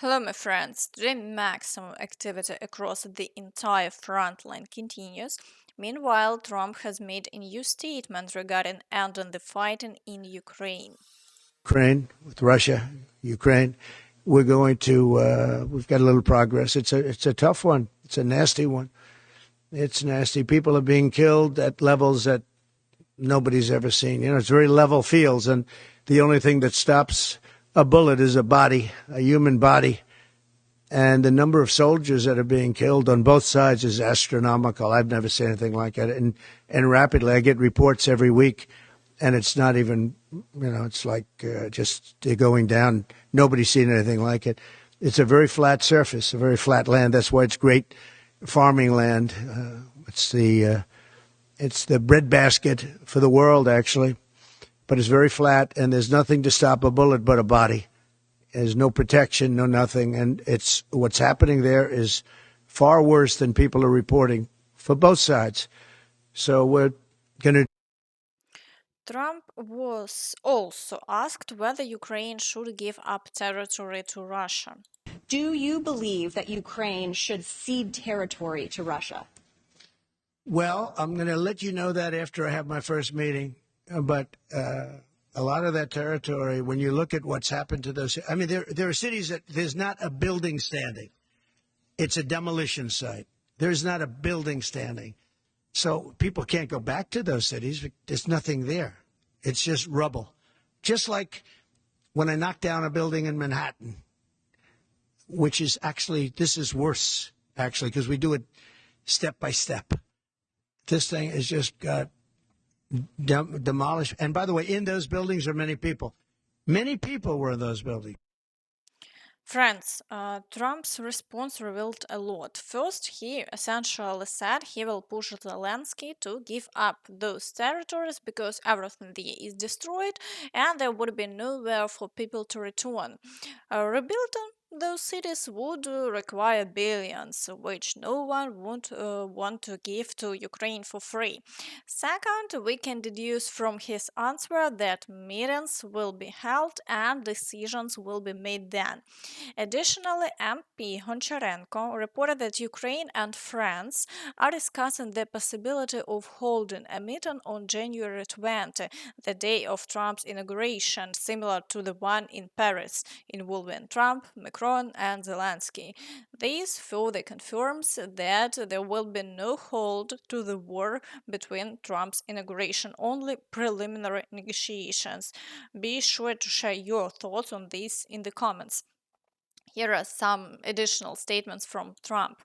Hello, my friends. Today, maximum activity across the entire front line continues. Meanwhile, Trump has made a new statement regarding ending the fighting in Ukraine. Ukraine, with Russia, Ukraine. We've got a little progress. It's a tough one. It's a nasty one. It's nasty. People are being killed at levels that nobody's ever seen. It's very level fields, and the only thing that stops a bullet is a body, a human body. And the number of soldiers that are being killed on both sides is astronomical. I've never seen anything like it. And rapidly, I get reports every week, and it's not even, it's like just going down. Nobody's seen anything like it. It's a very flat surface, a very flat land. That's why it's great farming land. It's the breadbasket for the world, actually. But it's very flat, and there's nothing to stop a bullet but a body. There's no protection, no nothing. And what's happening there is far worse than people are reporting for both sides. So we're going to. Trump was also asked whether Ukraine should give up territory to Russia. Do you believe that Ukraine should cede territory to Russia? Well, I'm going to let you know that after I have my first meeting. But a lot of that territory, when you look at what's happened to those, I mean, there are cities that there's not a building standing. It's a demolition site. There's not a building standing. So people can't go back to those cities. There's nothing there. It's just rubble. Just like when I knocked down a building in Manhattan, which is actually, this is worse, actually, because we do it step by step. This thing has just got demolished. And by the way, in those buildings are many people. Many people were in those buildings. Friends, Trump's response revealed a lot. First, he essentially said he will push Zelensky to give up those territories because everything there is destroyed and there would be nowhere for people to return. Rebuilding those cities would require billions, which no one would want to give to Ukraine for free. Second, we can deduce from his answer that meetings will be held and decisions will be made then. Additionally, MP Honcharенko reported that Ukraine and France are discussing the possibility of holding a meeting on January 20, the day of Trump's inauguration, similar to the one in Paris, involving Trump, Macron, and Zelensky. This further confirms that there will be no hold to the war between Trump's inauguration, only preliminary negotiations. Be sure to share your thoughts on this in the comments. Here are some additional statements from Trump.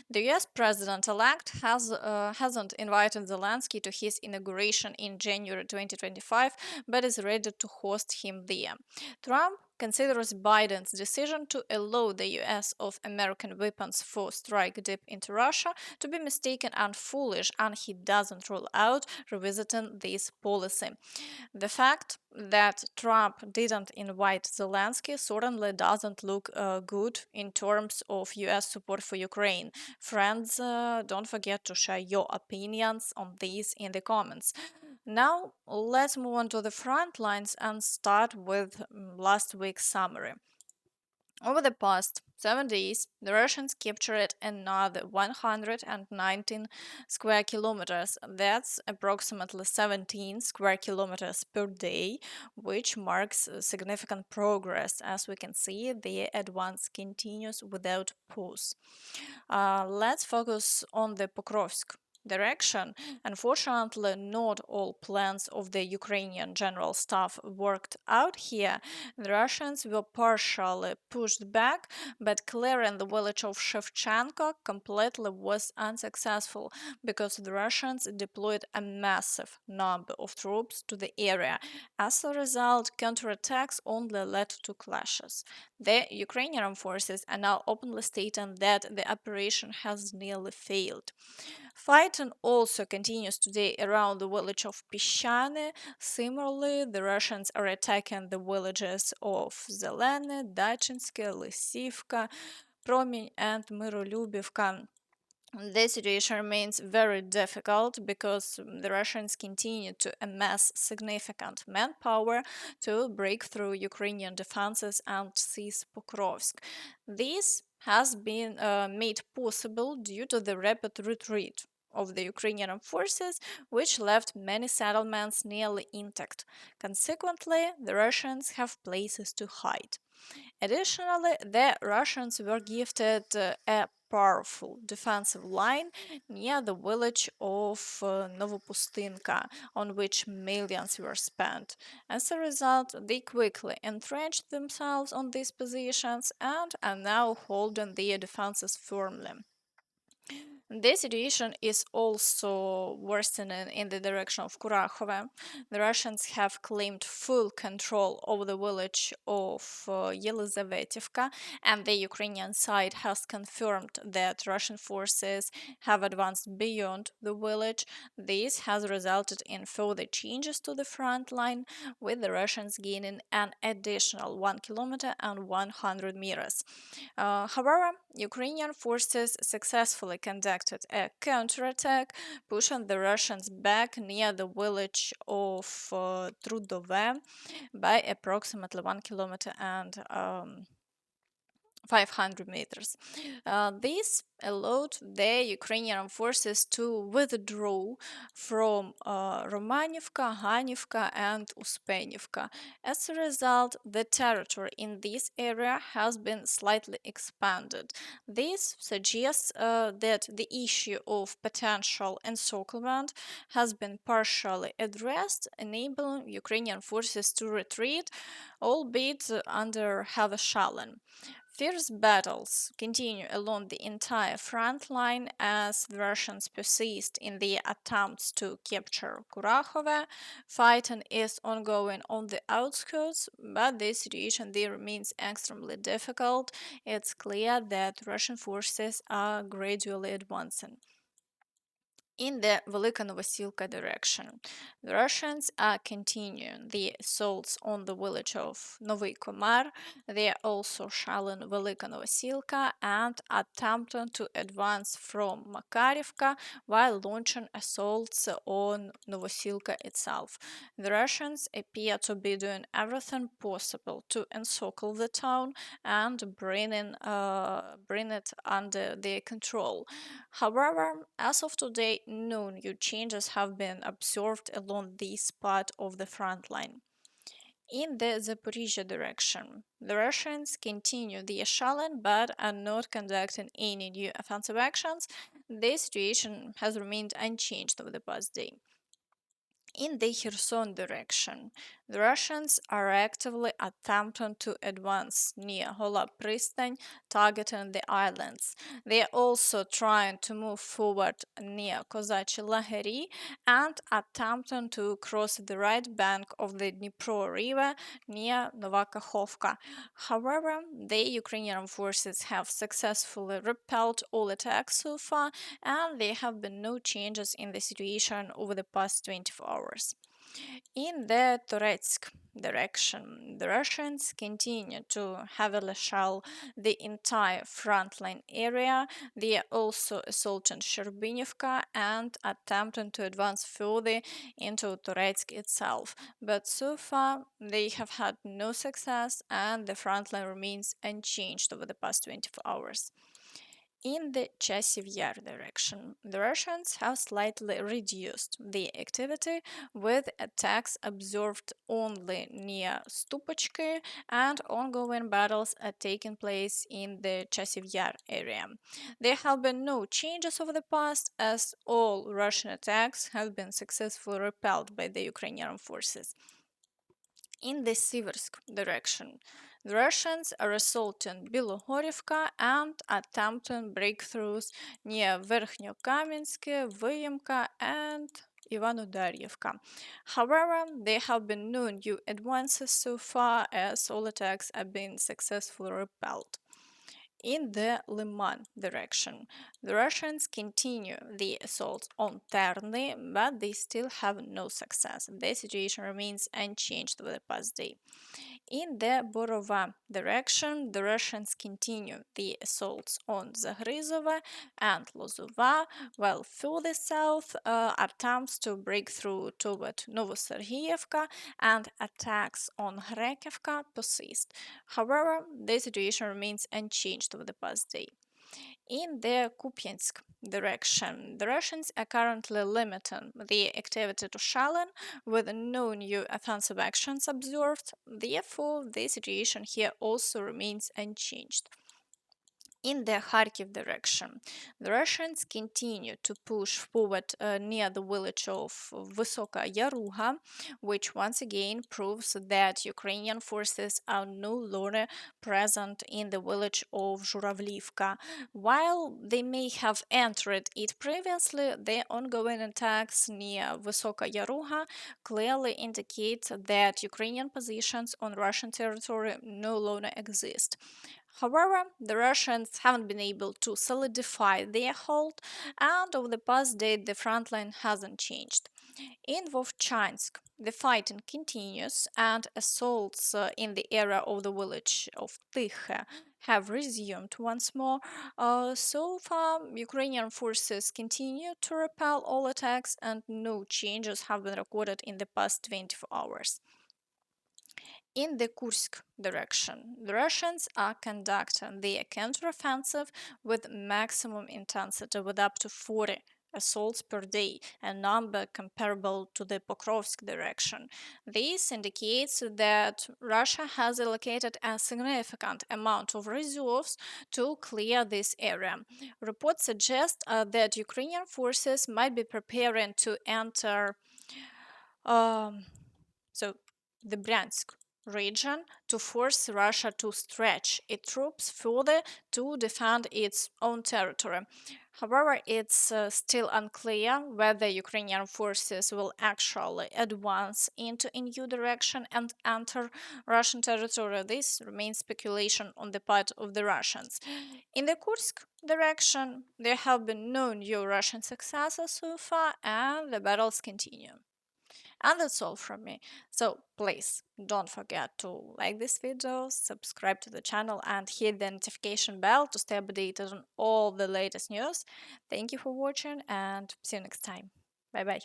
The US president-elect hasn't invited Zelensky to his inauguration in January 2025, but is ready to host him there. Trump considers Biden's decision to allow the US of American weapons for strike deep into Russia to be mistaken and foolish, and he doesn't rule out revisiting this policy. The fact that Trump didn't invite Zelensky certainly doesn't look good in terms of US support for Ukraine. Friends, don't forget to share your opinions on this in the comments. Now, let's move on to the front lines and start with last week's summary. Over the past 7 days, the Russians captured another 119 square kilometers. That's approximately 17 square kilometers per day, which marks significant progress. As we can see, the advance continues without pause. Let's focus on the Pokrovsk direction. Unfortunately, not all plans of the Ukrainian general staff worked out here. The Russians were partially pushed back, but clearing the village of Shevchenko completely was unsuccessful because the Russians deployed a massive number of troops to the area. As a result, counterattacks only led to clashes. The Ukrainian forces are now openly stating that the operation has nearly failed. Fighting also continues today around the village of Pishane. Similarly, the Russians are attacking the villages of Zelene, Dachinske, Lysivka, Promeny, and Myrolubivka. The situation remains very difficult because the Russians continue to amass significant manpower to break through Ukrainian defenses and seize Pokrovsk. This has been made possible due to the rapid retreat of the Ukrainian forces, which left many settlements nearly intact. Consequently, the Russians have places to hide. Additionally, the Russians were gifted a powerful defensive line near the village of Novopustinka, on which millions were spent. As a result, they quickly entrenched themselves on these positions and are now holding their defenses firmly. The situation is also worsening in the direction of Kurakhove. The Russians have claimed full control over the village of Yelyzavetivka, and the Ukrainian side has confirmed that Russian forces have advanced beyond the village. This has resulted in further changes to the front line, with the Russians gaining an additional 1 kilometer and 100 meters. However, Ukrainian forces successfully conducted a counterattack, pushing the Russians back near the village of Trudove by approximately 1 kilometer and 500 meters. This allowed the Ukrainian forces to withdraw from Romanivka, Hanivka, and Uspenivka. As a result, the territory in this area has been slightly expanded. This suggests that the issue of potential encirclement has been partially addressed, enabling Ukrainian forces to retreat, albeit under heavy shelling. Fierce battles continue along the entire front line as the Russians persist in their attempts to capture Kurakhove. Fighting is ongoing on the outskirts, but the situation there remains extremely difficult. It's clear that Russian forces are gradually advancing in the Velyka Novosilka direction. The Russians are continuing the assaults on the village of Novyi Komar. They are also shelling Velyka Novosilka and attempting to advance from Makarivka while launching assaults on Novosilka itself. The Russians appear to be doing everything possible to encircle the town and bring it under their control. However, as of today, no new changes have been observed along this part of the front line. In the Zaporizhzhia direction, the Russians continue their shelling but are not conducting any new offensive actions. The situation has remained unchanged over the past day. In the Kherson direction, the Russians are actively attempting to advance near Hola Pristan, targeting the islands. They are also trying to move forward near Kozachi Lahari and attempting to cross the right bank of the Dnipro River near Nova Kakhovka. However, the Ukrainian forces have successfully repelled all attacks so far, and there have been no changes in the situation over the past 24 hours. In the Toretsk direction, the Russians continue to heavily shell the entire frontline area. They are also assaulting Sherbinivka and attempting to advance further into Toretsk itself. But so far, they have had no success, and the frontline remains unchanged over the past 24 hours. In the Chasiv Yar direction, the Russians have slightly reduced the activity, with attacks observed only near Stupachki, and ongoing battles are taking place in the Chasiv Yar area. There have been no changes over the past, as all Russian attacks have been successfully repelled by the Ukrainian forces. In the Siversk direction, the Russians are assaulting Bilohorivka and attempting breakthroughs near Verkhnyo-Kamensk, Vyemka, and Ivanodaryevka. However, there have been no new advances so far, as all attacks have been successfully repelled. In the Lyman direction, the Russians continue the assault on Terny, but they still have no success. The situation remains unchanged over the past day. In the Borova direction, the Russians continue the assaults on Zaporizhzhia and Lozova, while further south attempts to break through toward Novosilka and attacks on Kharkiv persist. However, the situation remains unchanged over the past day. In the Kupiansk direction, the Russians are currently limiting the activity to Shalin with no new offensive actions observed. Therefore, the situation here also remains unchanged. In the Kharkiv direction, the Russians continue to push forward near the village of Vysoka Yaruga, which once again proves that Ukrainian forces are no longer present in the village of Zhuravlivka. While they may have entered it previously, the ongoing attacks near Vysoka Yaruga clearly indicate that Ukrainian positions on Russian territory no longer exist. However, the Russians haven't been able to solidify their hold, and over the past day, the front line hasn't changed. In Vovchansk, the fighting continues, and assaults in the area of the village of Tikhe have resumed once more. So far, Ukrainian forces continue to repel all attacks, and no changes have been recorded in the past 24 hours. In the Kursk direction, the Russians are conducting their counteroffensive with maximum intensity, with up to 40 assaults per day, a number comparable to the Pokrovsk direction. This indicates that Russia has allocated a significant amount of reserves to clear this area. Reports suggest that Ukrainian forces might be preparing to enter so the Bryansk region to force Russia to stretch its troops further to defend its own territory. However, it's still unclear whether Ukrainian forces will actually advance into a new direction and enter Russian territory. This remains speculation on the part of the Russians. In the Kursk direction, there have been no new Russian successes so far, and the battles continue. And that's all from me. So please don't forget to like this video, subscribe to the channel, and hit the notification bell to stay updated on all the latest news. Thank you for watching, and see you next time. Bye bye.